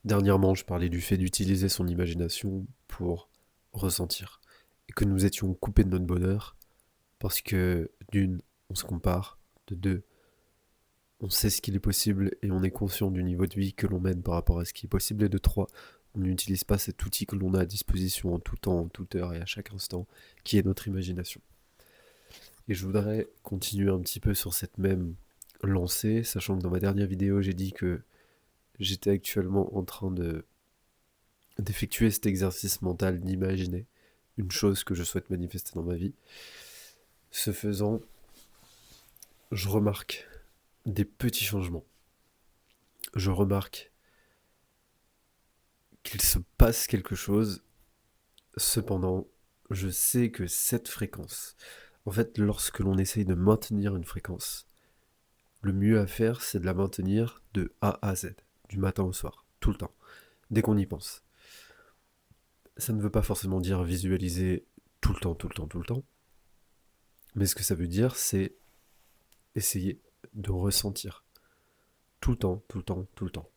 Dernièrement, je parlais du fait d'utiliser son imagination pour ressentir. Et que nous étions coupés de notre bonheur parce que, d'une, on se compare, de deux, on sait ce qu'il est possible et on est conscient du niveau de vie que l'on mène par rapport à ce qui est possible, et de trois, on n'utilise pas cet outil que l'on a à disposition en tout temps, en toute heure et à chaque instant, qui est notre imagination. Et je voudrais continuer un petit peu sur cette même lancée, sachant que dans ma dernière vidéo, j'ai dit que j'étais actuellement en train d'effectuer cet exercice mental d'imaginer une chose que je souhaite manifester dans ma vie. Ce faisant, je remarque des petits changements. Je remarque qu'il se passe quelque chose. Cependant, je sais que cette fréquence, en fait, lorsque l'on essaye de maintenir une fréquence, le mieux à faire, c'est de la maintenir de A à Z, du matin au soir, tout le temps, dès qu'on y pense. Ça ne veut pas forcément dire visualiser tout le temps, tout le temps, tout le temps, mais ce que ça veut dire, c'est essayer de ressentir tout le temps, tout le temps, tout le temps.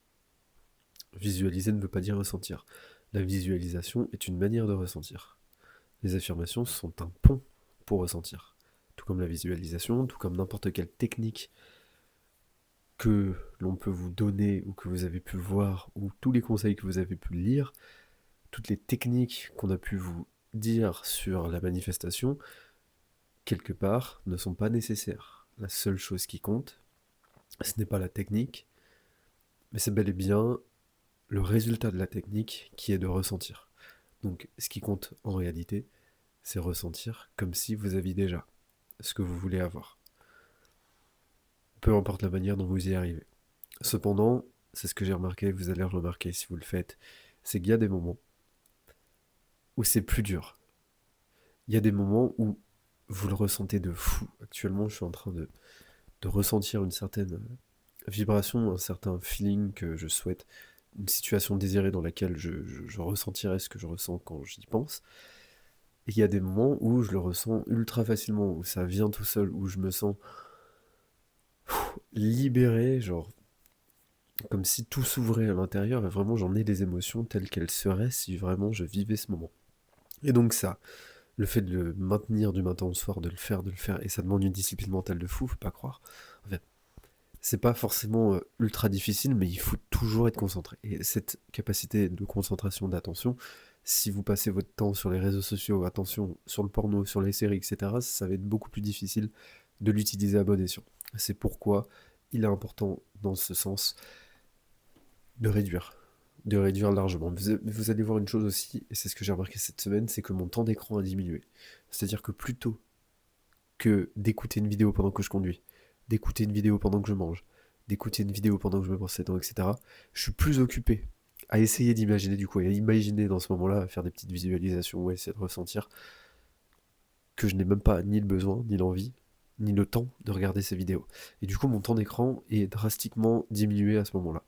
Visualiser ne veut pas dire ressentir. La visualisation est une manière de ressentir. Les affirmations sont un pont pour ressentir. Tout comme la visualisation, tout comme n'importe quelle technique que l'on peut vous donner ou que vous avez pu voir, ou tous les conseils que vous avez pu lire, toutes les techniques qu'on a pu vous dire sur la manifestation, quelque part, ne sont pas nécessaires. La seule chose qui compte, ce n'est pas la technique, mais c'est bel et bien le résultat de la technique qui est de ressentir. Donc ce qui compte en réalité, c'est ressentir comme si vous aviez déjà ce que vous voulez avoir. Peu importe la manière dont vous y arrivez. Cependant, c'est ce que j'ai remarqué, vous allez le remarquer si vous le faites, c'est qu'il y a des moments où c'est plus dur. Il y a des moments où vous le ressentez de fou. Actuellement, je suis en train de ressentir une certaine vibration, un certain feeling que je souhaite, une situation désirée dans laquelle je ressentirai ce que je ressens quand j'y pense. Et il y a des moments où je le ressens ultra facilement, où ça vient tout seul, où je me sens libéré, genre comme si tout s'ouvrait à l'intérieur, et vraiment j'en ai des émotions telles qu'elles seraient si vraiment je vivais ce moment. Et donc ça, le fait de le maintenir du matin au soir, de le faire, et ça demande une discipline mentale de fou, faut pas croire. En fait, c'est pas forcément ultra difficile, mais il faut toujours être concentré. Et cette capacité de concentration, d'attention, si vous passez votre temps sur les réseaux sociaux, attention, sur le porno, sur les séries, etc., ça va être beaucoup plus difficile de l'utiliser à bon escient. C'est pourquoi il est important, dans ce sens, de réduire. De réduire largement. Vous allez voir une chose aussi, et c'est ce que j'ai remarqué cette semaine, c'est que mon temps d'écran a diminué. C'est-à-dire que plutôt que d'écouter une vidéo pendant que je conduis, d'écouter une vidéo pendant que je mange, d'écouter une vidéo pendant que je me brosse les dents, etc., je suis plus occupé à essayer d'imaginer du coup, et à imaginer dans ce moment-là, à faire des petites visualisations ou à essayer de ressentir que je n'ai même pas ni le besoin, ni l'envie, ni le temps de regarder ces vidéos. Et du coup, mon temps d'écran est drastiquement diminué à ce moment-là.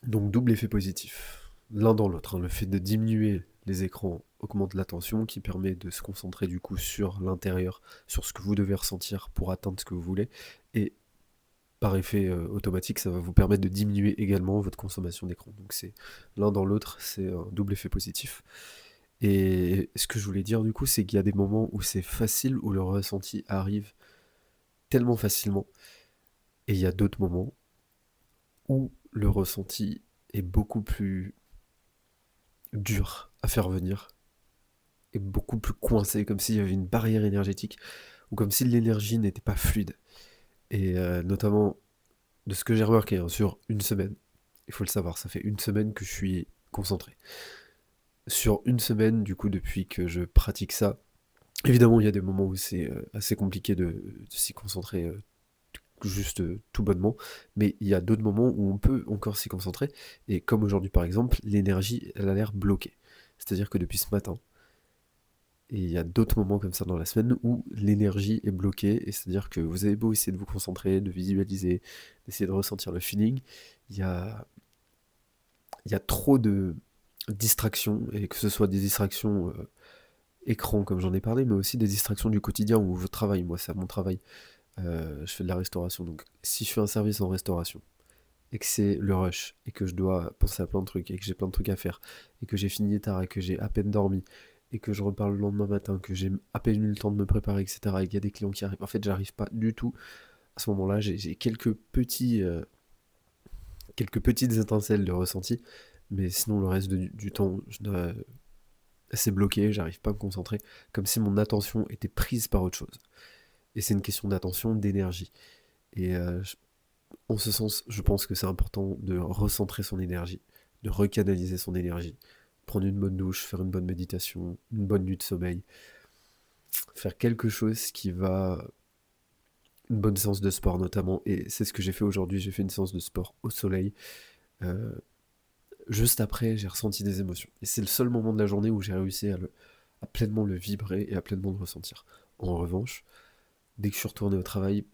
Donc double effet positif, l'un dans l'autre, hein. Le fait de diminuer les écrans augmente l'attention qui permet de se concentrer du coup sur l'intérieur, sur ce que vous devez ressentir pour atteindre ce que vous voulez, et par effet automatique, ça va vous permettre de diminuer également votre consommation d'écran. Donc c'est l'un dans l'autre, c'est un double effet positif. Et ce que je voulais dire du coup, c'est qu'il y a des moments où c'est facile, où le ressenti arrive tellement facilement, et il y a d'autres moments où le ressenti est beaucoup plus dur à faire venir, et beaucoup plus coincé, comme s'il y avait une barrière énergétique, ou comme si l'énergie n'était pas fluide. Et notamment, de ce que j'ai remarqué hein, sur une semaine, il faut le savoir, ça fait une semaine que je suis concentré. Sur une semaine, du coup, depuis que je pratique ça, évidemment, il y a des moments où c'est assez compliqué de s'y concentrer juste tout bonnement, mais il y a d'autres moments où on peut encore s'y concentrer, et comme aujourd'hui par exemple, l'énergie, elle a l'air bloquée. C'est-à-dire que depuis ce matin, et il y a d'autres moments comme ça dans la semaine où l'énergie est bloquée, et c'est-à-dire que vous avez beau essayer de vous concentrer, de visualiser, d'essayer de ressentir le feeling, il y a, il y a trop de distractions, et que ce soit des distractions écran comme j'en ai parlé, mais aussi des distractions du quotidien ou votre travail. Moi, c'est à mon travail. Je fais de la restauration, donc si je fais un service en restauration, et que c'est le rush, et que je dois penser à plein de trucs, et que j'ai plein de trucs à faire, et que j'ai fini tard, et que j'ai à peine dormi, et que je repars le lendemain matin, que j'ai à peine eu le temps de me préparer, etc., et qu'il y a des clients qui arrivent, en fait, j'arrive pas du tout. À ce moment-là, j'ai quelques petites étincelles de ressenti, mais sinon, le reste du temps, c'est bloqué, j'arrive pas à me concentrer, comme si mon attention était prise par autre chose. Et c'est une question d'attention, d'énergie. Et en ce sens, je pense que c'est important de recentrer son énergie, de recanaliser son énergie, prendre une bonne douche, faire une bonne méditation, une bonne nuit de sommeil, faire quelque chose qui va... Une bonne séance de sport notamment, et c'est ce que j'ai fait aujourd'hui, j'ai fait une séance de sport au soleil. Euh, Juste après, j'ai ressenti des émotions. Et c'est le seul moment de la journée où j'ai réussi à pleinement le vibrer et à pleinement le ressentir. En revanche, dès que je suis retourné au travail,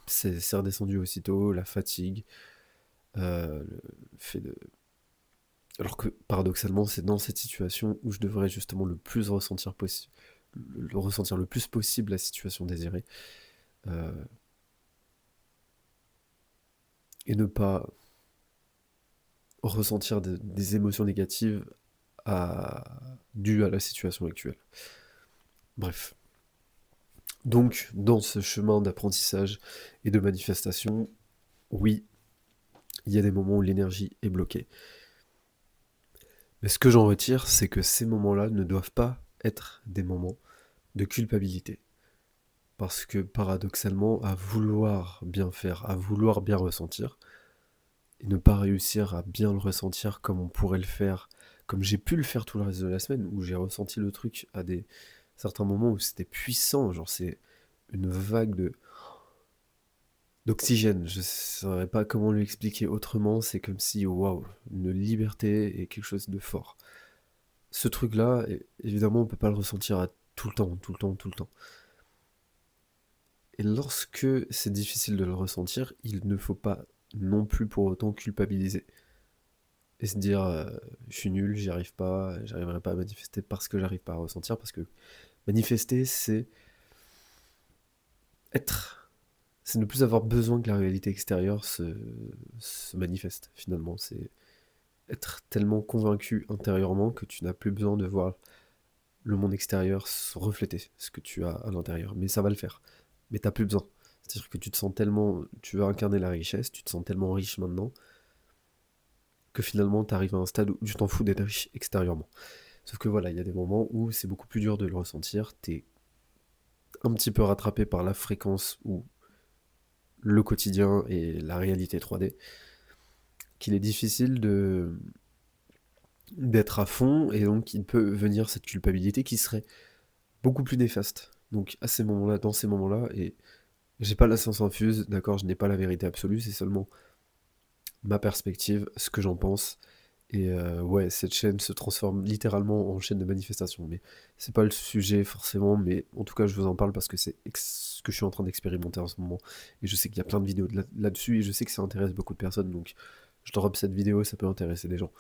c'est redescendu aussitôt, la fatigue, le fait de... Alors que paradoxalement, c'est dans cette situation où je devrais justement le plus ressentir possible, le ressentir le plus possible la situation désirée, euh, et ne pas ressentir des émotions négatives dues à la situation actuelle. Bref. Donc, dans ce chemin d'apprentissage et de manifestation, oui, il y a des moments où l'énergie est bloquée. Mais ce que j'en retire, c'est que ces moments-là ne doivent pas être des moments de culpabilité. Parce que paradoxalement, à vouloir bien faire, à vouloir bien ressentir, et ne pas réussir à bien le ressentir comme on pourrait le faire, comme j'ai pu le faire tout le reste de la semaine, où j'ai ressenti le truc à des certains moments où c'était puissant, genre c'est une vague d'oxygène. Je ne saurais pas comment lui expliquer autrement, c'est comme si, waouh, une liberté et quelque chose de fort. Ce truc-là, évidemment, on peut pas le ressentir à tout le temps, tout le temps, tout le temps. Et lorsque c'est difficile de le ressentir, il ne faut pas non plus pour autant culpabiliser. Et se dire, je suis nul, j'y arrive pas, j'arriverai pas à manifester parce que j'arrive pas à ressentir, parce que manifester, c'est être. C'est ne plus avoir besoin que la réalité extérieure se manifeste, finalement. C'est être tellement convaincu intérieurement que tu n'as plus besoin de voir le monde extérieur se refléter ce que tu as à l'intérieur. Mais ça va le faire. Mais t'as plus besoin. C'est-à-dire que tu te sens tellement... Tu veux incarner la richesse, tu te sens tellement riche maintenant, que finalement tu arrives à un stade où tu t'en fous d'être riche extérieurement. Sauf que voilà, il y a des moments où c'est beaucoup plus dur de le ressentir, t'es un petit peu rattrapé par la fréquence ou le quotidien et la réalité 3D, qu'il est difficile d'être à fond, et donc il peut venir cette culpabilité qui serait beaucoup plus néfaste. Donc à ces moments-là, dans ces moments-là, et j'ai pas la science infuse, d'accord, je n'ai pas la vérité absolue, c'est seulement ma perspective, ce que j'en pense. Et ouais, cette chaîne se transforme littéralement en chaîne de manifestation. Mais c'est pas le sujet forcément, mais en tout cas, je vous en parle parce que c'est ce que je suis en train d'expérimenter en ce moment. Et je sais qu'il y a plein de vidéos là-dessus, et je sais que ça intéresse beaucoup de personnes. Donc, je drop cette vidéo, ça peut intéresser des gens.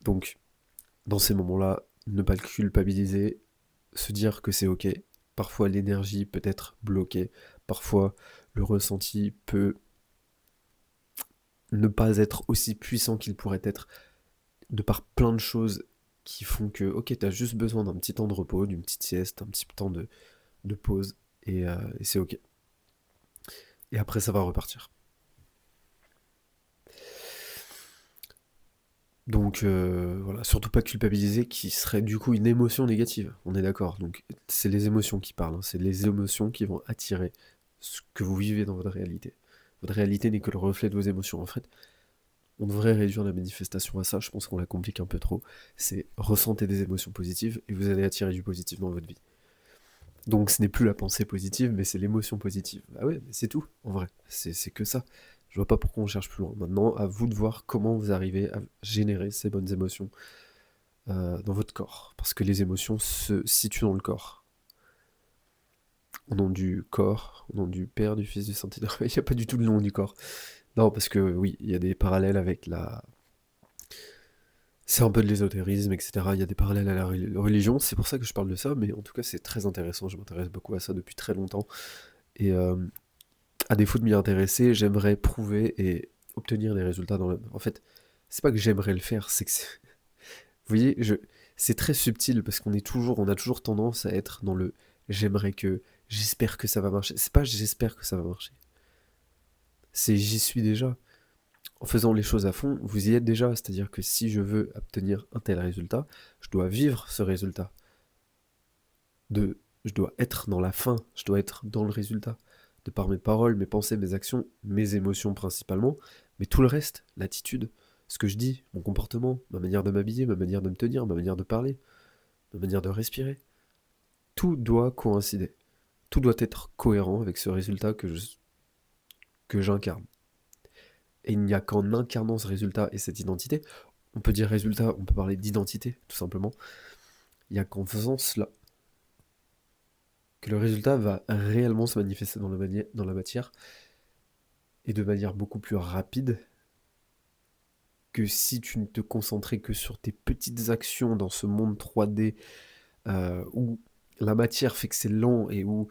Donc, dans ces moments-là, ne pas le culpabiliser, se dire que c'est ok. Parfois, l'énergie peut être bloquée. Parfois, le ressenti peut ne pas être aussi puissant qu'il pourrait être de par plein de choses qui font que, ok, t'as juste besoin d'un petit temps de repos, d'une petite sieste, un petit temps de pause, et c'est ok. Et après, ça va repartir. Donc voilà, surtout pas culpabiliser, qui serait du coup une émotion négative, on est d'accord. Donc c'est les émotions qui parlent, hein. C'est les émotions qui vont attirer ce que vous vivez dans votre réalité. Votre réalité n'est que le reflet de vos émotions. En fait, on devrait réduire la manifestation à ça, je pense qu'on la complique un peu trop. C'est ressentez des émotions positives et vous allez attirer du positif dans votre vie. Donc ce n'est plus la pensée positive, mais c'est l'émotion positive. Ah ouais, mais c'est tout, en vrai. C'est que ça. Je vois pas pourquoi on cherche plus loin. Maintenant, à vous de voir comment vous arrivez à générer ces bonnes émotions dans votre corps. Parce que les émotions se situent dans le corps. Au nom du corps, au nom du Père, du Fils, du Saint-Esprit. Il n'y a pas du tout le nom du corps. Non, parce que oui, il y a des parallèles avec la... C'est un peu de l'ésotérisme, etc. Il y a des parallèles à la religion, c'est pour ça que je parle de ça, mais en tout cas c'est très intéressant, je m'intéresse beaucoup à ça depuis très longtemps. Et à défaut de m'y intéresser, j'aimerais prouver et obtenir des résultats dans le... En fait, c'est pas que j'aimerais le faire, c'est que vous voyez, c'est très subtil parce on a toujours tendance à être dans le j'aimerais que, j'espère que ça va marcher. C'est pas j'espère que ça va marcher. C'est j'y suis déjà. En faisant les choses à fond, vous y êtes déjà. C'est-à-dire que si je veux obtenir un tel résultat, je dois vivre ce résultat. Je dois être dans la fin, je dois être dans le résultat. De par mes paroles, mes pensées, mes actions, mes émotions principalement, mais tout le reste, l'attitude, ce que je dis, mon comportement, ma manière de m'habiller, ma manière de me tenir, ma manière de parler, ma manière de respirer, tout doit coïncider. Tout doit être cohérent avec ce résultat que j'incarne. Et il n'y a qu'en incarnant ce résultat et cette identité, on peut dire résultat, on peut parler d'identité, tout simplement, il n'y a qu'en faisant cela que le résultat va réellement se manifester dans la matière et de manière beaucoup plus rapide que si tu ne te concentrais que sur tes petites actions dans ce monde 3D où la matière fait que c'est lent et où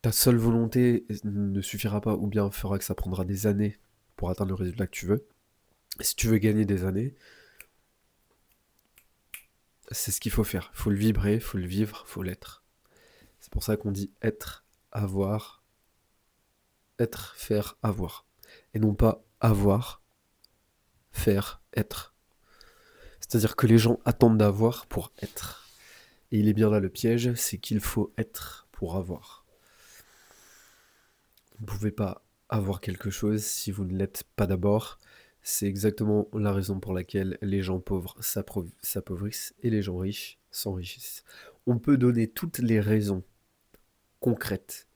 ta seule volonté ne suffira pas ou bien fera que ça prendra des années pour atteindre le résultat que tu veux. Si tu veux gagner des années, c'est ce qu'il faut faire. Il faut le vibrer, il faut le vivre, il faut l'être. C'est pour ça qu'on dit être, avoir, être, faire, avoir. Et non pas avoir, faire, être. C'est-à-dire que les gens attendent d'avoir pour être. Et il est bien là le piège, c'est qu'il faut être pour avoir. Vous ne pouvez pas avoir quelque chose si vous ne l'êtes pas d'abord. C'est exactement la raison pour laquelle les gens pauvres s'appauvrissent et les gens riches s'enrichissent. On peut donner toutes les raisons concrètes,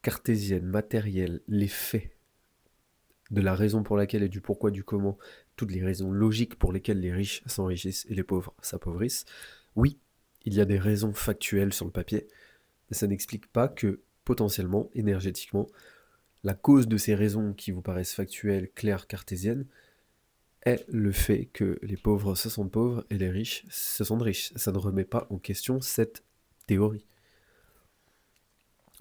cartésiennes, matérielles, les faits de la raison pour laquelle et du pourquoi, du comment, toutes les raisons logiques pour lesquelles les riches s'enrichissent et les pauvres s'appauvrissent. Oui, il y a des raisons factuelles sur le papier, mais ça n'explique pas que potentiellement, énergétiquement, la cause de ces raisons qui vous paraissent factuelles, claires, cartésiennes, est le fait que les pauvres se sentent pauvres et les riches se sentent riches. Ça ne remet pas en question cette théorie.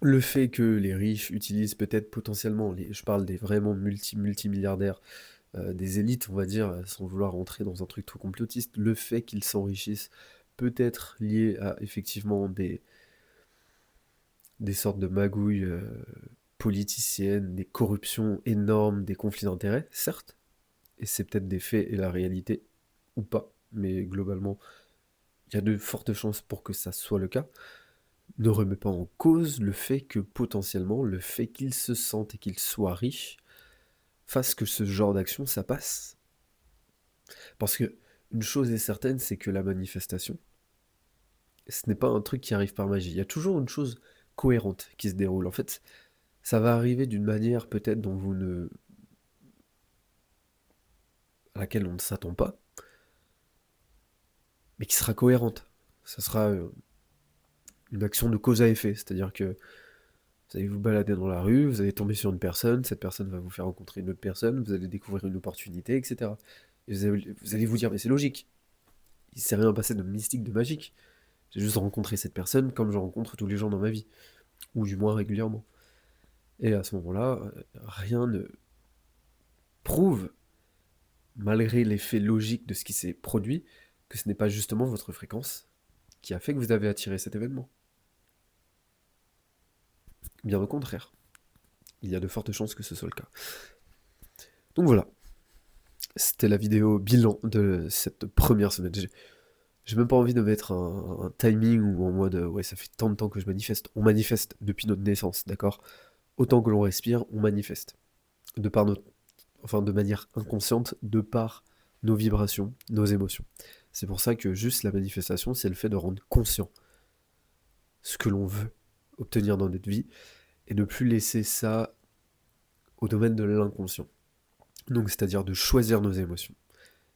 Le fait que les riches utilisent peut-être potentiellement, je parle des vraiment multimilliardaires, des élites, on va dire, sans vouloir rentrer dans un truc trop complotiste, le fait qu'ils s'enrichissent peut être lié à effectivement des sortes de magouilles politiciennes, des corruptions énormes, des conflits d'intérêts, certes, et c'est peut-être des faits et la réalité, ou pas, mais globalement, il y a de fortes chances pour que ça soit le cas, ne remet pas en cause le fait que potentiellement, le fait qu'ils se sentent et qu'ils soient riches, fasse que ce genre d'action, ça passe. Parce que une chose est certaine, c'est que la manifestation, ce n'est pas un truc qui arrive par magie. Il y a toujours une chose cohérente qui se déroule. En fait, ça va arriver d'une manière peut-être à laquelle on ne s'attend pas, mais qui sera cohérente. Ça sera une action de cause à effet, c'est-à-dire que vous allez vous balader dans la rue, vous allez tomber sur une personne, cette personne va vous faire rencontrer une autre personne, vous allez découvrir une opportunité, etc. Et vous allez vous dire, mais c'est logique, il s'est rien passé de mystique, de magique. J'ai juste rencontré cette personne comme je rencontre tous les gens dans ma vie, ou du moins régulièrement. Et à ce moment-là, rien ne prouve, malgré l'effet logique de ce qui s'est produit, que ce n'est pas justement votre fréquence qui a fait que vous avez attiré cet événement. Bien au contraire, il y a de fortes chances que ce soit le cas. Donc voilà, c'était la vidéo bilan de cette première semaine. J'ai même pas envie de mettre un timing ou en mode ouais, ça fait tant de temps que je manifeste. On manifeste depuis notre naissance, d'accord? Autant que l'on respire, on manifeste. De manière inconsciente, de par nos vibrations, nos émotions. C'est pour ça que juste la manifestation, c'est le fait de rendre conscient ce que l'on veut obtenir dans notre vie et ne plus laisser ça au domaine de l'inconscient. Donc c'est-à-dire de choisir nos émotions.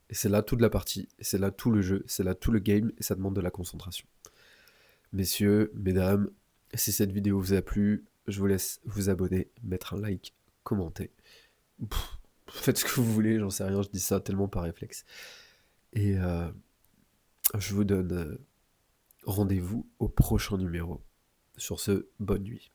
Et c'est là toute la partie, et c'est là tout le jeu, c'est là tout le game, et ça demande de la concentration. Messieurs, mesdames, si cette vidéo vous a plu, je vous laisse vous abonner, mettre un like, commenter. Faites ce que vous voulez, j'en sais rien, je dis ça tellement par réflexe. Et je vous donne rendez-vous au prochain numéro. Sur ce, bonne nuit.